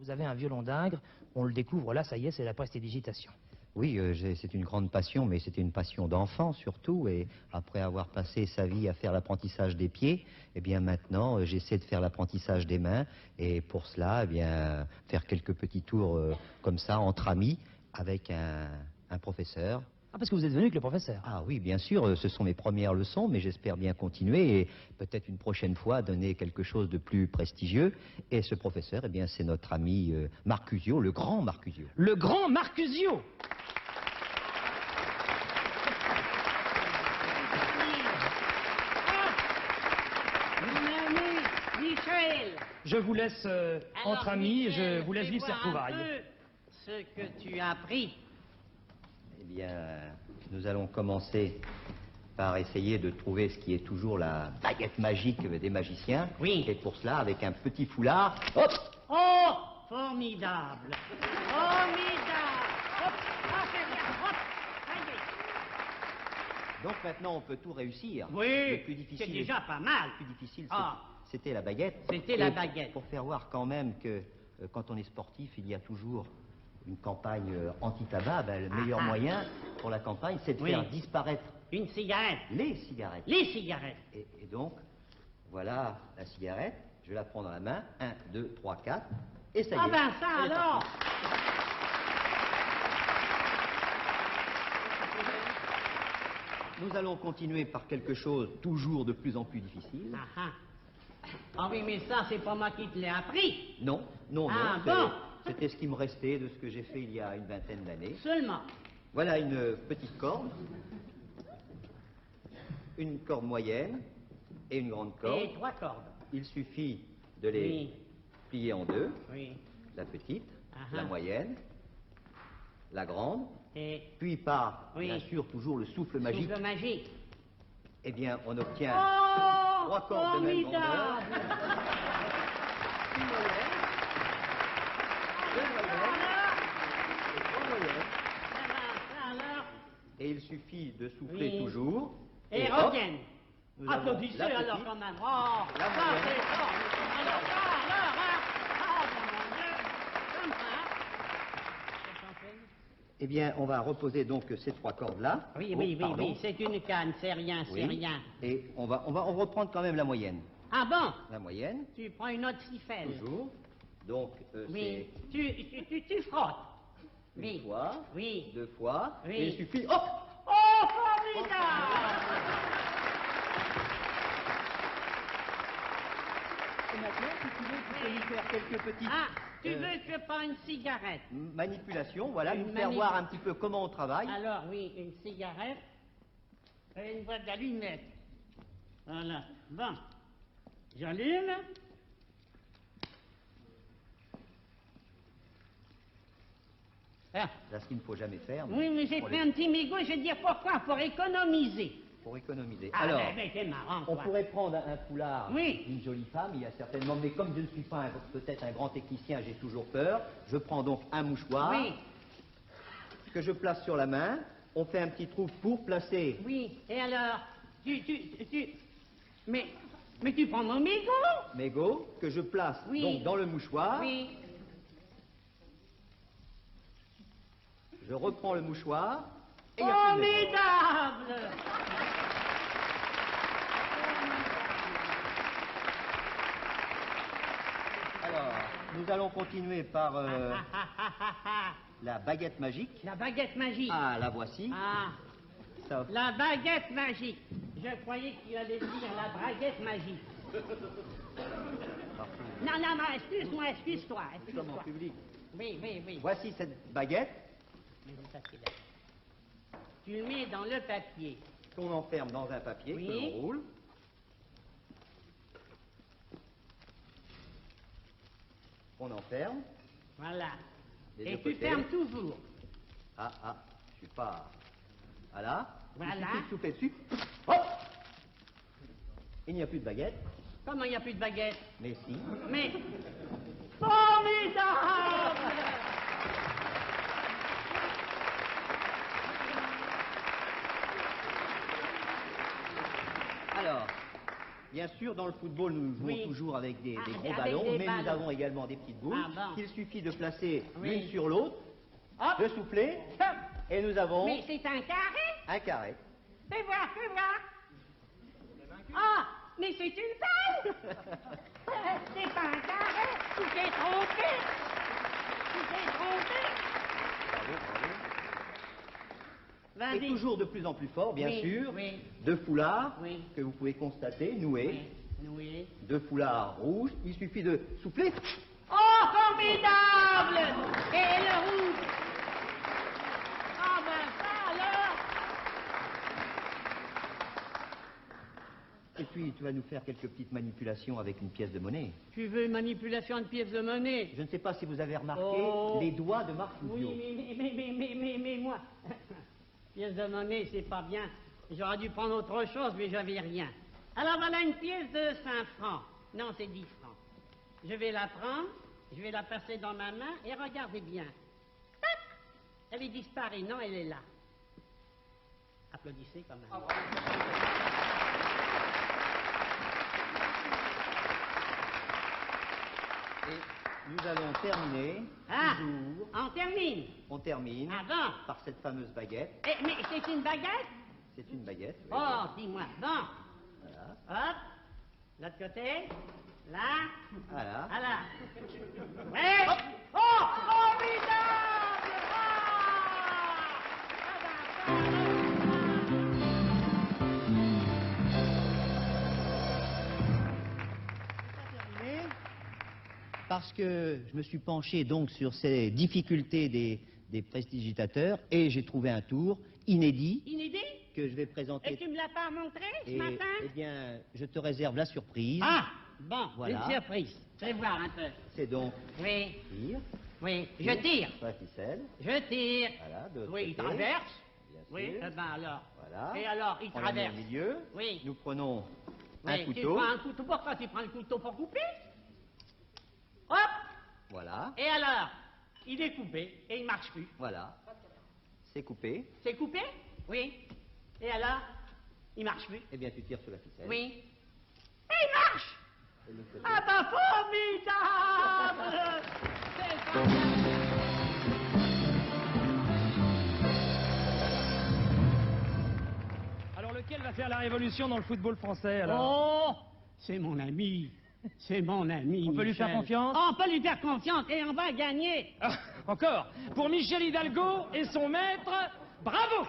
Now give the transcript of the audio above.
Vous avez un violon d'Ingres, on le découvre là, ça y est, c'est la prestidigitation. Oui, c'est une grande passion, mais c'était une passion d'enfant surtout. Et après avoir passé sa vie à faire l'apprentissage des pieds, eh bien maintenant, j'essaie de faire l'apprentissage des mains. Et pour cela, eh bien, faire quelques petits tours comme ça, entre amis, avec un professeur. Ah, parce que vous êtes venu avec le professeur. Ah oui, bien sûr, ce sont mes premières leçons, mais j'espère bien continuer et peut-être une prochaine fois donner quelque chose de plus prestigieux. Et ce professeur, eh bien, c'est notre ami Marcusio, le grand Marcusio. Le grand Marcusio! Je vous laisse entre amis, je vous laisse vivre ces retrouvailles. Ce que tu as appris. Eh bien, nous allons commencer par essayer de trouver ce qui est toujours la baguette magique des magiciens. Oui. Et pour cela, avec un petit foulard, hop! Oh, formidable. Formidable. Hop, hop, hop, allez. Donc maintenant, on peut tout réussir. Oui, Le plus difficile, c'est déjà pas mal. Le plus difficile, Ah. c'était la baguette. C'était la baguette. Pour faire voir quand même que quand on est sportif, il y a toujours une campagne anti-tabac. Ben, le meilleur moyen pour la campagne, c'est de faire disparaître Une cigarette. les cigarettes. Les cigarettes. Et donc, voilà la cigarette. Je la prends dans la main. 1, 2, 3, 4. Et ça y est. Ah ben ça elle est alors. partie. Nous allons continuer par quelque chose toujours de plus en plus difficile. Ah, ah. Ah oui, mais ça, c'est pas moi qui te l'ai appris. Non, non, Ah, non. bon. C'était ce qui me restait de ce que j'ai fait il y a une vingtaine d'années. Seulement. Voilà une petite corde, une corde moyenne et une grande corde. Et 3 cordes. Il suffit de les plier en deux. Oui. La petite, Ah, la ah. moyenne, la grande, Et puis par, Oui. bien sûr, toujours le souffle magique, souffle magique. eh bien, on obtient Oh, 3 cordes de même grandeur, formidable. une moyenne, 2 moyennes et 3 moyennes. Ah ben, ça alors. Et il suffit de souffler Oui. toujours. Et hop, reviennent. nous avons Applaudissez la alors petite, quand même. Oh, la ça moyenne. c'est fort. Alors ça, alors, hein. Oh, mon Dieu. Comme ça. Eh bien, on va reposer donc ces 3 cordes-là. Oui, Oh, oui, oui, pardon. oui, c'est une canne, c'est rien, c'est Oui. rien. Et on va reprendre quand même la moyenne. Ah bon? La moyenne, Tu prends une autre siffelle. toujours. Donc, Oui. Tu frottes. c'est Oui. une fois, Oui. 2 fois, Oui. et il suffit, hop! Oh, formidable! Et maintenant, si tu veux, tu peux lui faire quelques petites Ah, tu veux que je prenne une cigarette? manipulations, voilà, Une nous faire voir un petit peu comment on travaille. Alors, oui, une cigarette et une boîte d'allumettes. Voilà. Bon. J'allume. Ah, Là, ce qu'il ne faut jamais faire. oui, mais j'ai pour pris les- un petit mégot, je vais te dire pourquoi, pour économiser. Pour économiser. Ah, Alors, mais c'est marrant, on quoi. pourrait prendre un foulard Oui. d'une jolie femme, il y a certainement, mais comme je ne suis pas peut-être un grand technicien, j'ai toujours peur. Je prends donc un mouchoir Oui, que je place sur la main. On fait un petit trou pour placer. oui, et alors, mais tu prends mon mégot? Mégot que je place Oui. donc dans le mouchoir. Oui, Je reprends le mouchoir. Et il y a plus de mégot. formidable! Alors, nous allons continuer par la baguette magique. La baguette magique. Ah, la voici. Ah, Ça- la baguette magique. Je croyais que tu allais dire la braguette magique. Non, non, non, excuse-moi, excuse-toi, Comme en excuse-toi. public. Oui, oui, oui. Voici cette baguette Mais ça, c'est là. Tu le mets dans le papier. qu'on enferme dans un papier Oui. que l'on roule. On enferme. Voilà. Des Et deux tu côtés. fermes toujours. Ah, je suis pas. Voilà. Voilà. Il suffit de souffler dessus. Hop! Il n'y a plus de baguette. Comment il n'y a plus de baguette? Mais si. Mais... Formidable! Alors, bien bien sûr, dans le football, nous jouons Oui. toujours avec des gros avec ballons, des mais ballons. nous avons également des petites boules. Ah, bon. Il suffit de placer Oui. l'une sur l'autre, Hop. de souffler, Hop. et nous avons Mais c'est un carré. un carré. Fais voir, fais voir. Ah, mais c'est une balle. C'est pas un carré. Tu t'es trompé. Tu t'es trompé. Bravo, bravo. Vas-y. Et toujours de plus en plus fort, bien Oui, sûr, oui. 2 foulards Oui. que vous pouvez constater, noués, Oui, oui. 2 foulards rouges. Il suffit de souffler. Oh, formidable. Et le rouge. Ah ben ça alors. Et puis, tu vas nous faire quelques petites manipulations avec une pièce de monnaie. Tu veux une manipulation de pièces de monnaie? Je ne sais pas si vous avez remarqué Oh. les doigts de Marc Fuzio. Oui, mais moi, pièce de monnaie, c'est pas bien. J'aurais dû prendre autre chose, mais j'avais rien. Alors voilà une pièce de 5 francs. Non, c'est 10 francs. Je vais la prendre, je vais la passer dans ma main, et regardez bien. Tac! Elle est disparue, non, elle est là. Applaudissez quand même. Et nous allons terminer, Ah, toujours, on termine. on termine Ah bon? par cette fameuse baguette. Eh, mais c'est une baguette? C'est une baguette. oui. Oh, dis-moi, bon. Voilà. Hop, l'autre côté, là, Voilà. voilà. Ouais. Oh, formidable! Terminé, parce que je me suis penché donc sur ces difficultés des prestigitateurs et j'ai trouvé un tour inédit Inédit? que je vais Et présenter. tu me l'as pas montré ce Et, matin? eh bien, je te réserve la surprise. Ah, bon, Voilà. une surprise. Fais voir un peu. C'est donc Oui, tire, oui, je tire. sur la ficelle. Je tire. Voilà, de l'autre Oui, il côté. traverse. Bien Oui, sûr. eh ben alors. Voilà. Et alors, il On la met traverse. au milieu. Oui. Nous prenons un Oui, tu couteau. prends un couteau. Pourquoi tu prends le couteau pour couper? Hop! Voilà. Et alors, il est coupé et il marche plus. Voilà. C'est coupé. C'est coupé? Oui. Et alors, il marche plus. Eh bien, tu tires sur la ficelle. Oui. Et il marche! Et de l'autre côté. Ah bah formidable! C'est formidable! Alors lequel va faire la révolution dans le football français alors? Oh! C'est mon ami. C'est mon ami. On peut lui Michel. faire confiance? Oh, on peut lui faire confiance et on va gagner. Ah, encore, pour Michel Hidalgo et son maître, bravo!